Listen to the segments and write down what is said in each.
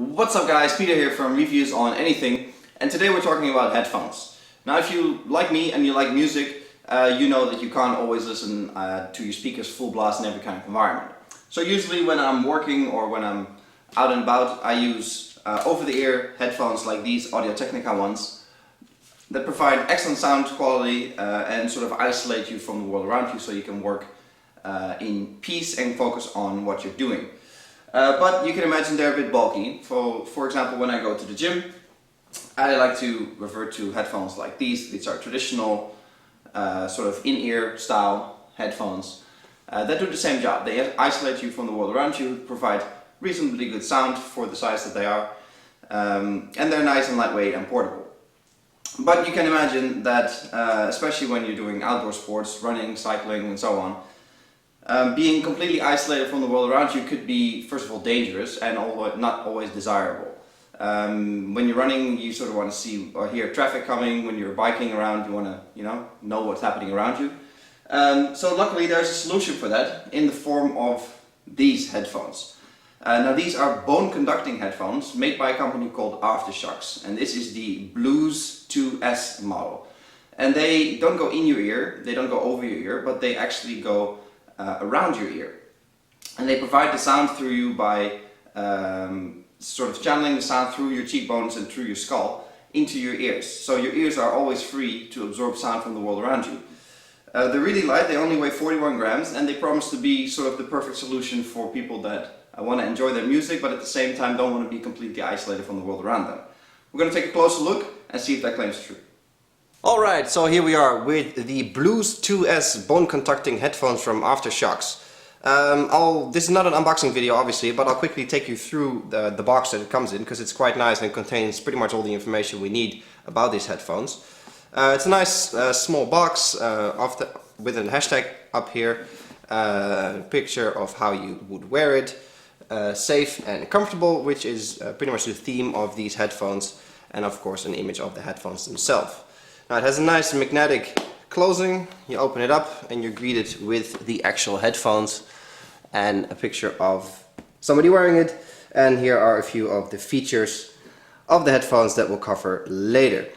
What's up guys, Peter here from Reviews on Anything, and today we're talking about headphones. Now if you like me and you like music, you know that you can't always listen to your speakers full blast in every kind of environment. So usually when I'm working or when I'm out and about, I use over-the-ear headphones like these Audio-Technica ones that provide excellent sound quality and sort of isolate you from the world around you so you can work in peace and focus on what you're doing. But you can imagine they're a bit bulky. For example, when I go to the gym, I like to revert to headphones like these. These are traditional sort of in-ear style headphones that do the same job. They isolate you from the world around you, provide reasonably good sound for the size that they are, and they're nice and lightweight and portable. But you can imagine that, especially when you're doing outdoor sports, running, cycling and so on, being completely isolated from the world around you could be, first of all, dangerous and not always desirable. When you're running, you sort of want to see or hear traffic coming. When you're biking around, you want to, know what's happening around you. So luckily there's a solution for that in the form of these headphones. Now these are bone conducting headphones made by a company called Aftershokz, and this is the Bluez 2S model. And they don't go in your ear, they don't go over your ear, but they actually go around your ear, and they provide the sound through you by sort of channeling the sound through your cheekbones and through your skull into your ears. So your ears are always free to absorb sound from the world around you. They're really light, they only weigh 41 grams, and they promise to be sort of the perfect solution for people that want to enjoy their music but at the same time don't want to be completely isolated from the world around them. We're going to take a closer look and see if that claim is true. Alright, so here we are with the Bluez 2S bone conducting headphones from Aftershokz. This is not an unboxing video obviously, but I'll quickly take you through the box that it comes in, because it's quite nice and contains pretty much all the information we need about these headphones. It's a nice small box with a hashtag up here, a picture of how you would wear it, safe and comfortable, which is pretty much the theme of these headphones, and of course an image of the headphones themselves. Now it has a nice magnetic closing. You open it up and you're greeted with the actual headphones and a picture of somebody wearing it, and here are a few of the features of the headphones that we'll cover later.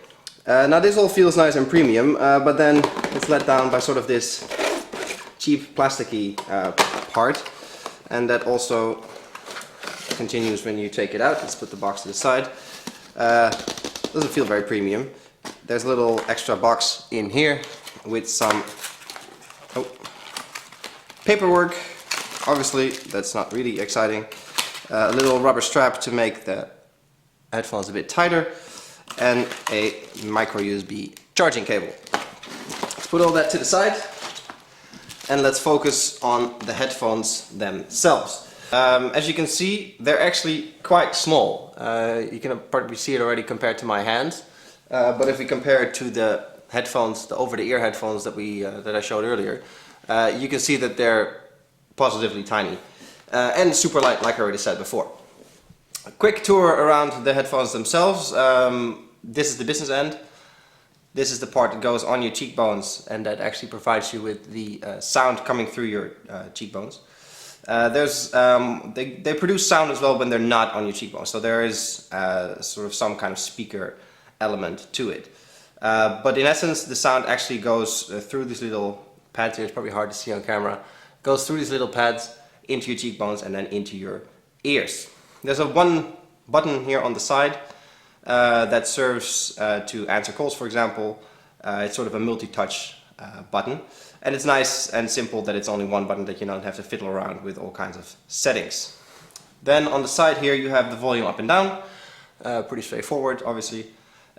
Now this all feels nice and premium, but then it's let down by sort of this cheap plasticky part, and that also continues when you take it out. Let's put the box to the side. Doesn't feel very premium. There's a little extra box in here with some paperwork. Obviously that's not really exciting. A little rubber strap to make the headphones a bit tighter, and a micro USB charging cable. Let's put all that to the side and let's focus on the headphones themselves. As you can see, they're actually quite small. You can probably see it already compared to my hand. But if we compare it to the headphones, the over-the-ear headphones that I showed earlier, you can see that they're positively tiny and super light, like I already said before. A quick tour around the headphones themselves. This is the business end. This is the part that goes on your cheekbones and that actually provides you with the sound coming through your cheekbones. They produce sound as well when they're not on your cheekbones, so there is sort of some kind of speaker element to it. But in essence the sound actually goes through these little pads here. It's probably hard to see on camera. Goes through these little pads into your cheekbones and then into your ears. There's one button here on the side that serves to answer calls, for example. It's sort of a multi-touch button, and it's nice and simple that it's only one button, that you don't have to fiddle around with all kinds of settings. Then on the side here you have the volume up and down, pretty straightforward obviously.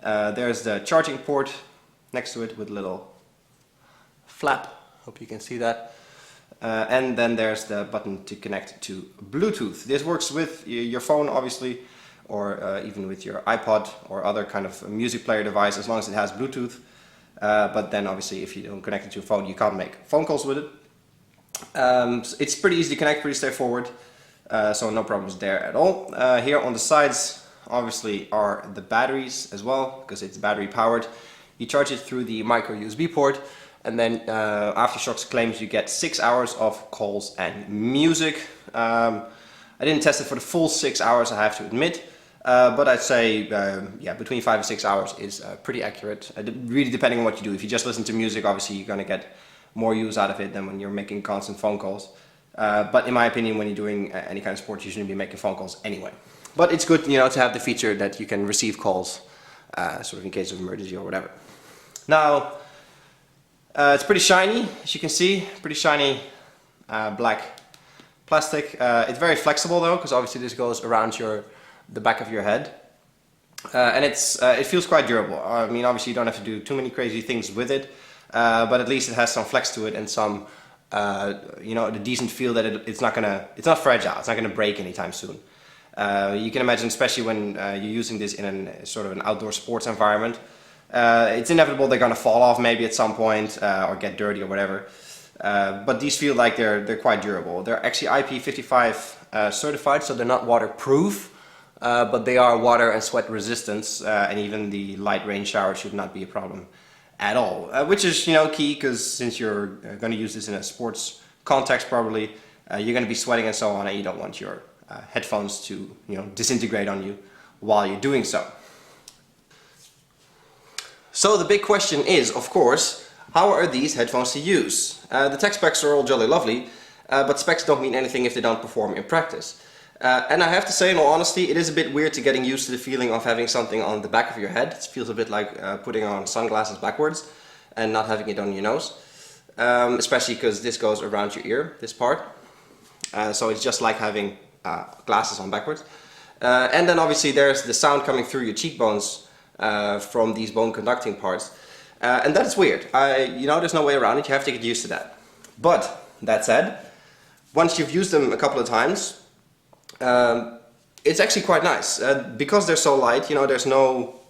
There's the charging port next to it with a little flap, hope you can see that. And then there's the button to connect to Bluetooth. This works with your phone obviously, or even with your iPod or other kind of music player device, as long as it has Bluetooth. But then obviously if you don't connect it to your phone, you can't make phone calls with it. It's pretty easy to connect, pretty straightforward, so no problems there at all. Here on the sides obviously are the batteries as well, because it's battery powered. You charge it through the micro USB port, and then Aftershokz claims you get 6 hours of calls and music. I didn't test it for the full 6 hours, I have to admit, but I'd say yeah, between 5 and 6 hours is pretty accurate. Really depending on what you do. If you just listen to music, obviously you're going to get more use out of it than when you're making constant phone calls. But in my opinion, when you're doing any kind of sport, you shouldn't be making phone calls anyway. But it's good, you know, to have the feature that you can receive calls, sort of in case of emergency or whatever. Now, it's pretty shiny, as you can see, pretty shiny black plastic. It's very flexible though, because obviously this goes around the back of your head. And it feels quite durable. I mean, obviously you don't have to do too many crazy things with it, but at least it has some flex to it and some, you know, the decent feel that it's not fragile, it's not gonna break anytime soon. You can imagine, especially when you're using this in sort of an outdoor sports environment, it's inevitable they're gonna fall off maybe at some point or get dirty or whatever. But these feel like they're quite durable. They're actually IP55 certified, so they're not waterproof, but they are water and sweat resistant, and even the light rain shower should not be a problem at all. Which is, you know, key, because since you're going to use this in a sports context, probably you're going to be sweating and so on, and you don't want your headphones to, you know, disintegrate on you while you're doing so. So the big question is, of course, how are these headphones to use? The tech specs are all jolly lovely, but specs don't mean anything if they don't perform in practice. And I have to say, in all honesty, it is a bit weird to getting used to the feeling of having something on the back of your head. It feels a bit like putting on sunglasses backwards and not having it on your nose. Especially because this goes around your ear, this part. So it's just like having glasses on backwards. And then obviously there's the sound coming through your cheekbones from these bone conducting parts. And that's weird. You know, there's no way around it. You have to get used to that. But that said, once you've used them a couple of times, it's actually quite nice. Because they're so light, you know, there's no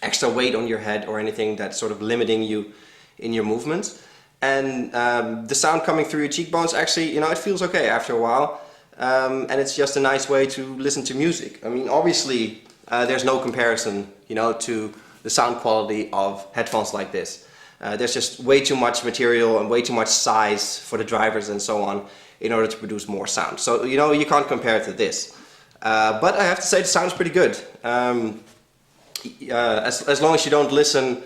extra weight on your head or anything that's sort of limiting you in your movements. And the sound coming through your cheekbones, actually, you know, it feels okay after a while. And it's just a nice way to listen to music. I mean, obviously, there's no comparison, you know, to the sound quality of headphones like this. There's just way too much material and way too much size for the drivers and so on in order to produce more sound. So, you know, you can't compare it to this. But I have to say, the sound's pretty good. As long as you don't listen,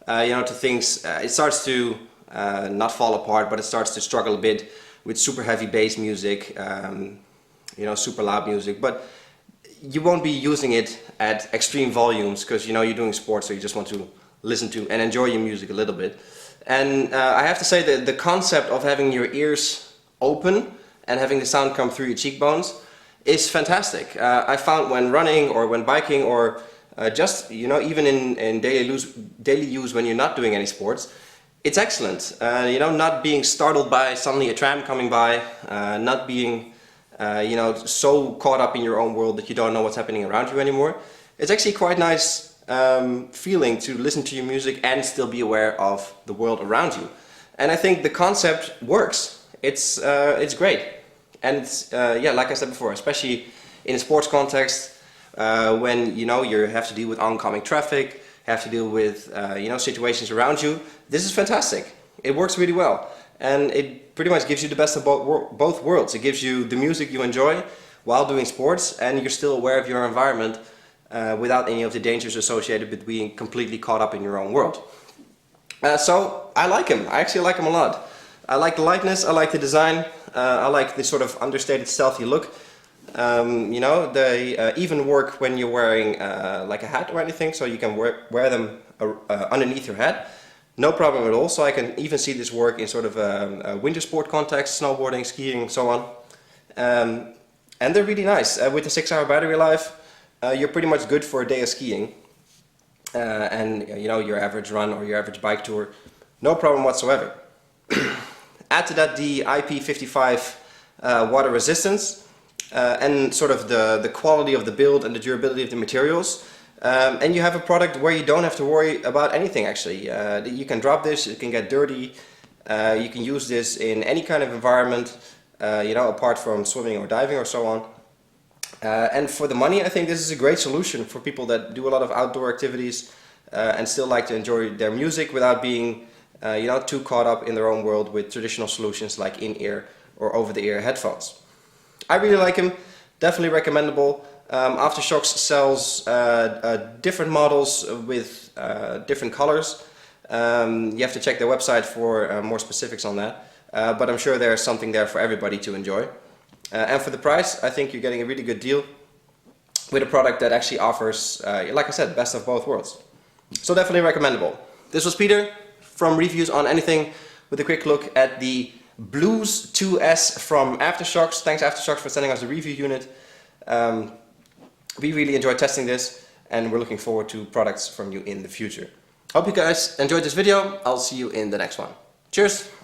you know, to things, it starts to not fall apart, but it starts to struggle a bit with super heavy bass music, you know, super loud music. But you won't be using it at extreme volumes because, you know, you're doing sports, so you just want to listen to and enjoy your music a little bit. And I have to say that the concept of having your ears open and having the sound come through your cheekbones is fantastic. I found when running or when biking or just, you know, even in daily use when you're not doing any sports, it's excellent. You know, not being startled by suddenly a tram coming by, not being you know, so caught up in your own world that you don't know what's happening around you anymore. It's actually quite nice feeling to listen to your music and still be aware of the world around you. And I think the concept works. It's great. And it's, yeah, like I said before, especially in a sports context, when, you know, you have to deal with oncoming traffic, have to deal with, you know, situations around you. This is fantastic. It works really well. And it pretty much gives you the best of both worlds. It gives you the music you enjoy while doing sports, and you're still aware of your environment without any of the dangers associated with being completely caught up in your own world. So I like him. I actually like him a lot. I like the lightness, I like the design, I like the sort of understated stealthy look. You know, they even work when you're wearing like a hat or anything, so you can wear them underneath your hat. No problem at all, so I can even see this work in sort of a winter sport context, snowboarding, skiing, so on. And they're really nice. With a 6-hour battery life, you're pretty much good for a day of skiing. And, you know, your average run or your average bike tour, no problem whatsoever. Add to that the IP55 water resistance and sort of the quality of the build and the durability of the materials. And you have a product where you don't have to worry about anything actually. You can drop this, it can get dirty, you can use this in any kind of environment, you know, apart from swimming or diving or so on. And for the money, I think this is a great solution for people that do a lot of outdoor activities and still like to enjoy their music without being you know, too caught up in their own world with traditional solutions like in-ear or over-the-ear headphones. I really like him, definitely recommendable. Aftershokz sells different models with different colors. You have to check their website for more specifics on that, but I'm sure there's something there for everybody to enjoy. And for the price, I think you're getting a really good deal with a product that actually offers, like I said, best of both worlds. So definitely recommendable. This was Peter from Reviews on Anything with a quick look at the Bluez 2S from Aftershokz. Thanks Aftershokz for sending us the review unit. We really enjoyed testing this and we're looking forward to products from you in the future. Hope you guys enjoyed this video. I'll see you in the next one. Cheers!